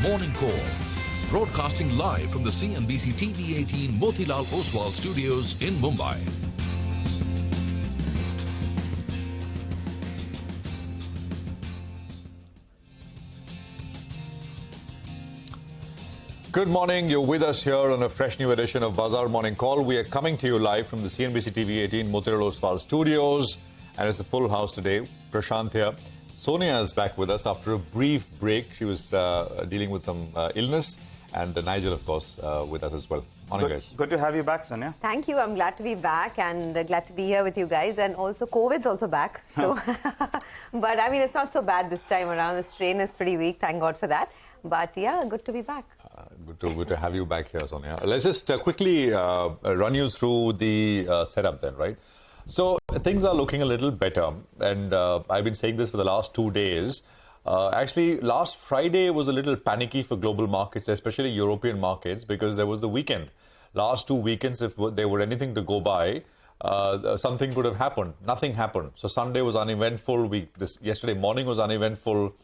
Morning Call, broadcasting live from the CNBC TV 18 Motilal Oswal studios in Mumbai. Good morning. You're with us here on a fresh new edition of Bazaar Morning Call. We are coming to you live from the CNBC TV 18 Motilal Oswal studios, and it's a full house today. Prashant here. Sonia is back with us after a brief break. She was dealing with some illness, and Nigel, of course, with us as well. Morning, guys. Good to have you back, Sonia. Thank you. I'm glad to be back and glad to be here with you guys. And also, COVID's also back. So, but I mean, it's not so bad this time around. The strain is pretty weak. Thank God for that. But yeah, good to be back. Good to have you back here, Sonia. Let's just quickly run you through the setup then, right? So things are looking a little better, and I've been saying this for the last 2 days. Actually, last Friday was a little panicky for global markets, especially European markets, because there was the weekend. Last 2 weekends, if there were anything to go by, something could have happened. Nothing happened. So Sunday was uneventful. Yesterday morning was uneventful.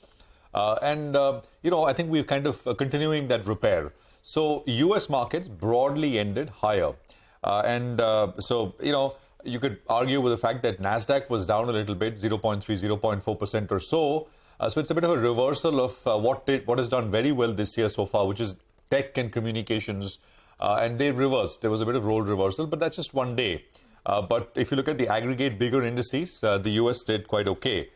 I think we're kind of continuing that repair. So U.S. markets broadly ended higher. You could argue with the fact that NASDAQ was down a little bit, 0.3, 0.4% or so. So it's a bit of a reversal of what has done very well this year so far, which is tech and communications. And they reversed. There was a bit of role reversal, but that's just one day. But if you look at the aggregate bigger indices, the U.S. did quite okay.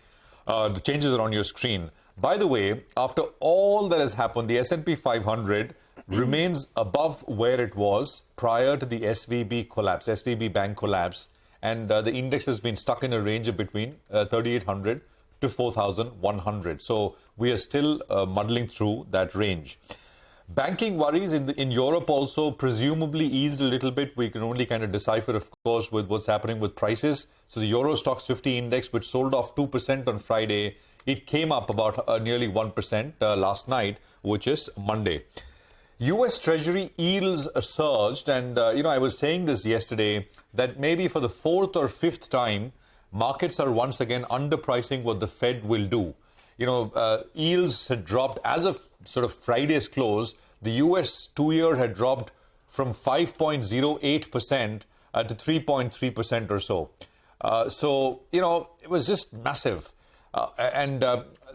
The changes are on your screen. By the way, after all that has happened, the S&P 500 remains above where it was prior to the SVB bank collapse. And the index has been stuck in a range of between 3,800 to 4,100. So we are still muddling through that range. Banking worries in Europe also presumably eased a little bit. We can only kind of decipher, of course, with what's happening with prices. So the Euro Stoxx 50 index, which sold off 2% on Friday, it came up about nearly 1% last night, which is Monday. U.S. Treasury yields surged, and I was saying this yesterday that maybe for the fourth or fifth time, markets are once again underpricing what the Fed will do. Yields had dropped as of sort of Friday's close. The U.S. 2-year had dropped from 5.08% to 3.3% or so. It was just massive.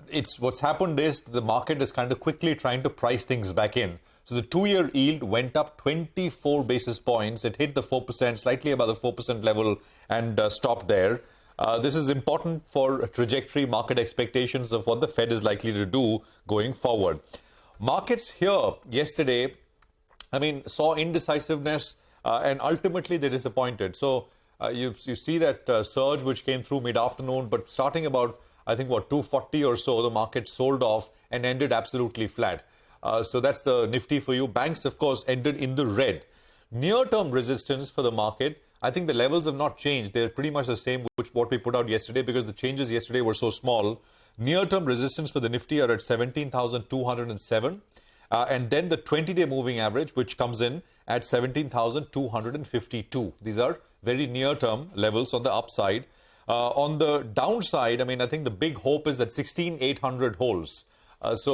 It's what's happened is the market is kind of quickly trying to price things back in. So the 2-year yield went up 24 basis points. It hit the 4%, slightly above the 4% level, and stopped there. This is important for trajectory market expectations of what the Fed is likely to do going forward. Markets here yesterday, saw indecisiveness and ultimately they disappointed. So you see that surge which came through mid-afternoon, but starting about, 240 or so, the market sold off and ended absolutely flat. So that's the Nifty for you. Banks, of course, ended in the red. Near-term resistance for the market, I think the levels have not changed. They're pretty much the same which what we put out yesterday because the changes yesterday were so small. Near-term resistance for the Nifty are at 17,207. And then the 20-day moving average, which comes in at 17,252. These are very near-term levels on the upside. On the downside, I think the big hope is that 16,800 holds. That's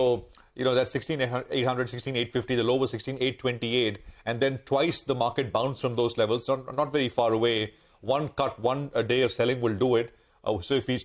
16,800, 16,850. The low was 16,828. And then twice the market bounced from those levels, not very far away. One day of selling will do it. So if we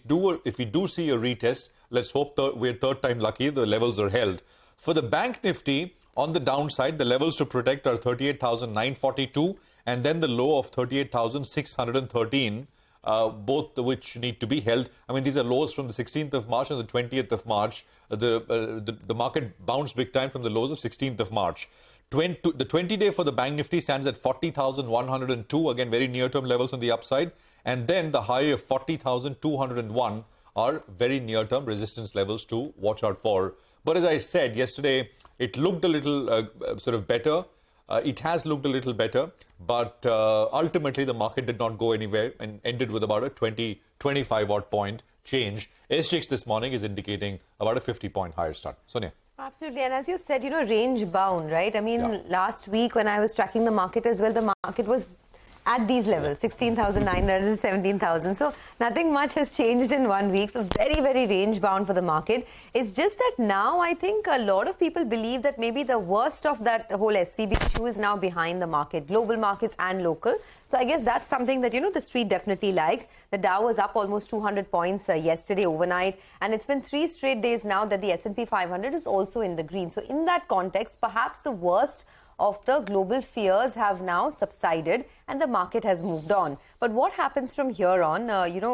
do see a retest, let's hope we're third time lucky, the levels are held. For the Bank Nifty, on the downside, the levels to protect are 38,942 and then the low of 38,613. Both which need to be held. These are lows from the 16th of March and the 20th of March. The market bounced big time from the lows of 16th of March. The 20-day for the Bank Nifty stands at 40,102. Again, very near-term levels on the upside. And then the high of 40,201 are very near-term resistance levels to watch out for. But as I said yesterday, it looked a little sort of better. It has looked a little better, but ultimately the market did not go anywhere and ended with about a 25 odd point change. SGX this morning is indicating about a 50-point higher start. Sonia. Absolutely. And as you said, range bound, right? Last week when I was tracking the market as well, the market was at these levels, 16,900 to 17,000. So nothing much has changed in 1 week. So very, very range bound for the market. It's just that now I think a lot of people believe that maybe the worst of that whole SCB issue is now behind the market, global markets and local. So I guess that's something that, the street definitely likes. The Dow was up almost 200 points yesterday overnight. And it's been 3 straight days now that the S&P 500 is also in the green. So in that context, perhaps the worst of the global fears have now subsided and the market has moved on. But what happens from here on?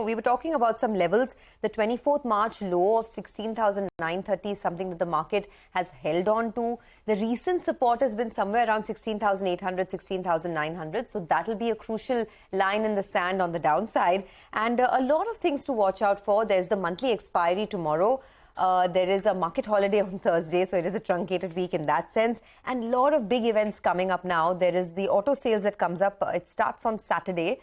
We were talking about some levels. The 24th March low of 16,930 is something that the market has held on to. The recent support has been somewhere around 16,800, 16,900. So that will be a crucial line in the sand on the downside. And a lot of things to watch out for. There's the monthly expiry tomorrow. There is a market holiday on Thursday, so it is a truncated week in that sense. And a lot of big events coming up now. There is the auto sales that comes up. It starts on Saturday.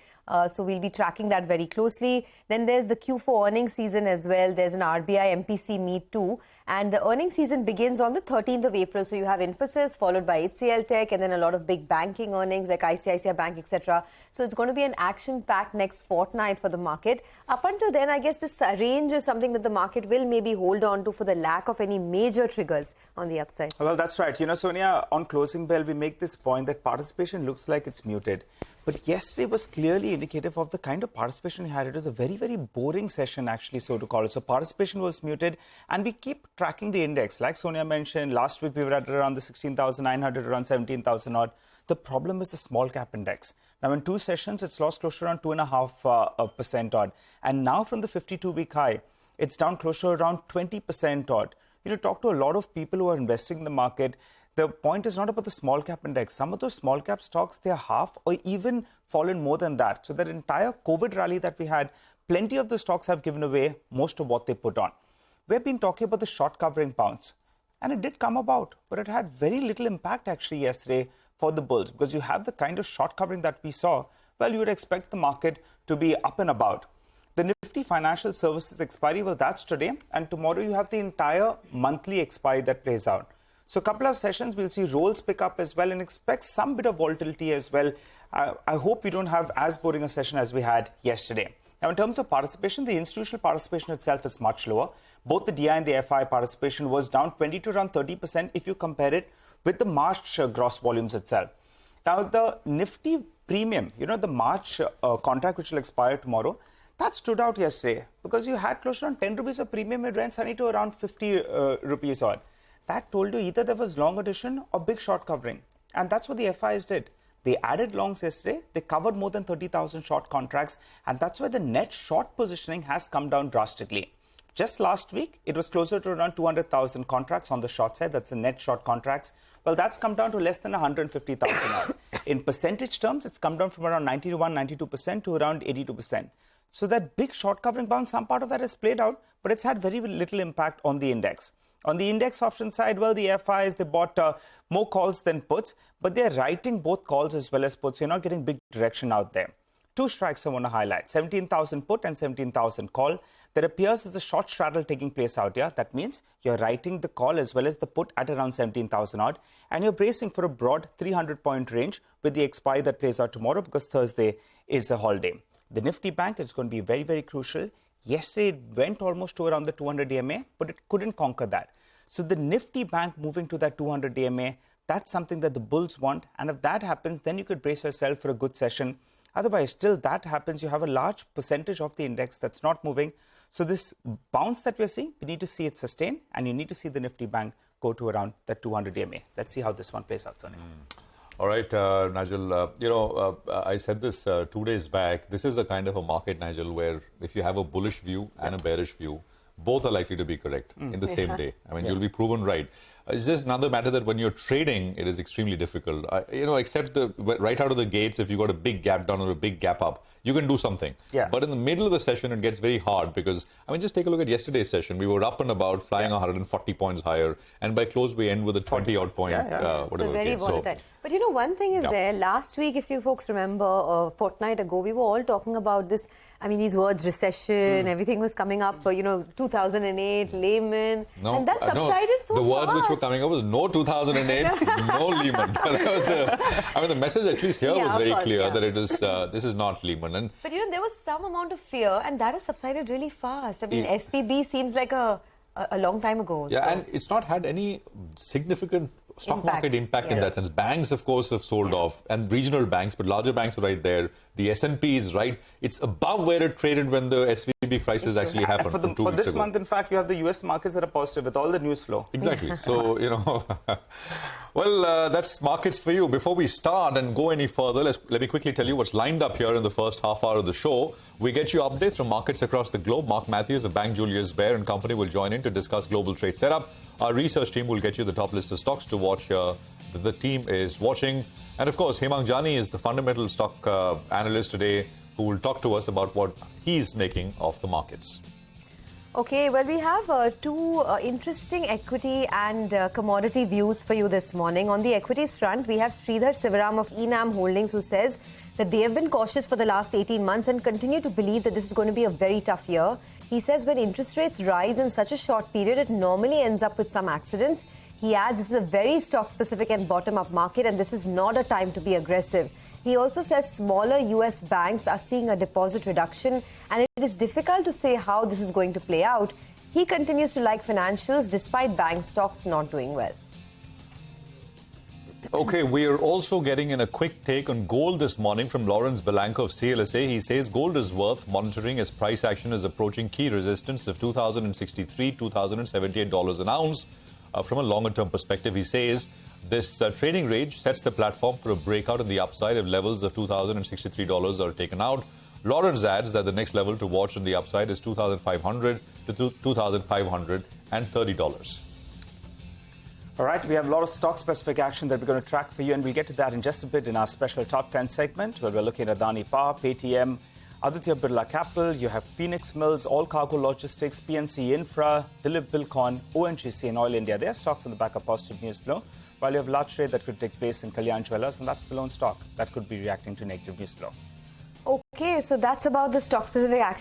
So we'll be tracking that very closely. Then there's the Q4 earnings season as well. There's an RBI MPC meet too. And the earnings season begins on the 13th of April. So you have Infosys followed by HCL Tech and then a lot of big banking earnings like ICICI Bank, etc. So it's going to be an action-packed next fortnight for the market. Up until then, I guess this range is something that the market will maybe hold on to for the lack of any major triggers on the upside. Well, that's right. Sonia, on closing bell, we make this point that participation looks like it's muted. But yesterday was clearly indicative of the kind of participation we had. It was a very, very boring session, actually, so to call it. So participation was muted, and we keep tracking the index. Like Sonia mentioned, last week we were at around the 16,900, around 17,000 odd. The problem is the small cap index. Now, in 2 sessions, it's lost close to around 2.5% odd. And now from the 52-week high, it's down close to around 20% odd. Talk to a lot of people who are investing in the market. The point is not about the small cap index. Some of those small cap stocks, they are half or even fallen more than that. So that entire COVID rally that we had, plenty of the stocks have given away most of what they put on. We've been talking about the short covering bounce, and it did come about, but it had very little impact actually yesterday for the bulls, because you have the kind of short covering that we saw. Well, you would expect the market to be up and about. The Nifty Financial Services expiry, well, that's today, and tomorrow you have the entire monthly expiry that plays out. So a couple of sessions, we'll see rolls pick up as well and expect some bit of volatility as well. I hope we don't have as boring a session as we had yesterday. Now, in terms of participation, the institutional participation itself is much lower. Both the DI and the FI participation was down 20 to around 30% if you compare it with the March gross volumes itself. Now, the Nifty premium, the March contract which will expire tomorrow, that stood out yesterday because you had close to around 10 rupees of premium. It went sunny to around 50 rupees odd. That told you either there was long addition or big short covering. And that's what the FIs did. They added longs yesterday. They covered more than 30,000 short contracts. And that's why the net short positioning has come down drastically. Just last week, it was closer to around 200,000 contracts on the short side. That's the net short contracts. Well, that's come down to less than 150,000 now. In percentage terms, it's come down from around 91, 92% to around 82%. So that big short covering bounce, some part of that has played out, but it's had very little impact on the index. On the index option side, well, the FIs, they bought more calls than puts, but they're writing both calls as well as puts. You're not getting big direction out there. 2 strikes I want to highlight, 17,000 put and 17,000 call. There appears there's a short straddle taking place out here. That means you're writing the call as well as the put at around 17,000 odd, and you're bracing for a broad 300-point range with the expiry that plays out tomorrow because Thursday is a holiday. The Nifty Bank is going to be very, very crucial. Yesterday, it went almost to around the 200 EMA, but it couldn't conquer that. So the Nifty Bank moving to that 200 EMA, that's something that the bulls want. And if that happens, then you could brace yourself for a good session. Otherwise, till that happens, you have a large percentage of the index that's not moving. So this bounce that we're seeing, we need to see it sustain, and you need to see the Nifty Bank go to around that 200 EMA. Let's see how this one plays out, Sonia. All right, Nigel, I said this 2 days back. This is a kind of a market, Nigel, where if you have a bullish view and a bearish view, both are likely to be correct in the same day. I mean, you'll be proven right. It's just another matter that when you're trading, it is extremely difficult. Except right out of the gates, if you got a big gap down or a big gap up, you can do something. Yeah. But in the middle of the session, it gets very hard because, just take a look at yesterday's session. We were up and about, flying 140 points higher, and by close, we end with a 20-odd point, whatever. So very volatile. But one thing is there. Last week, if you folks remember, a fortnight ago, we were all talking about this I mean, these words, recession, everything was coming up, 2008, Lehman, and that subsided so the words fast. which were coming up was no 2008, no Lehman. That was the message at least here was very clear that it is, this is not Lehman. But there was some amount of fear, and that has subsided really fast. I mean, SVB seems like a long time ago. Yeah, so. and it's not had any significant stock market impact in that sense. Banks, of course, have sold off, and regional banks, but larger banks are right there. The S&P is right. It's above where it traded when the SVB crisis actually happened from 2 weeks ago. For this month, in fact, you have the US markets that are positive with all the news flow. Exactly. So, well, that's markets for you. Before we start and go any further, let me quickly tell you what's lined up here in the first half hour of the show. We get you updates from markets across the globe. Mark Matthews of Bank Julius Baer and Company will join in to discuss global trade setup. Our research team will get you the top list of stocks to watch here. The team is watching. And of course, Hemang Jani is the fundamental stock analyst today who will talk to us about what he's making of the markets. Okay, well, we have two interesting equity and commodity views for you this morning. On the equities front, we have Sridhar Sivaram of Enam Holdings, who says that they have been cautious for the last 18 months and continue to believe that this is going to be a very tough year. He says when interest rates rise in such a short period, it normally ends up with some accidents. He adds this is a very stock-specific and bottom-up market, and this is not a time to be aggressive. He also says smaller US banks are seeing a deposit reduction, and it is difficult to say how this is going to play out. He continues to like financials despite bank stocks not doing well. Okay, we are also getting in a quick take on gold this morning from Lawrence Belanco of CLSA. He says gold is worth monitoring as price action is approaching key resistance of $2,063, $2,078 an ounce. From a longer-term perspective, he says this trading range sets the platform for a breakout in the upside if levels of $2,063 are taken out. Lawrence adds that the next level to watch on the upside is $2,500 to $2,530. All right, we have a lot of stock-specific action that we're going to track for you, and we'll get to that in just a bit in our special Top 10 segment, where we're looking at Adani Power, Paytm, Aditya Birla Capital, you have Phoenix Mills, All Cargo Logistics, PNC Infra, Dilip Bilcon, ONGC and Oil India. Their stocks on the back of positive news flow, while you have large trade that could take place in Kalyan Jewellers, and that's the lone stock that could be reacting to negative news flow. Okay, so that's about the stock-specific action.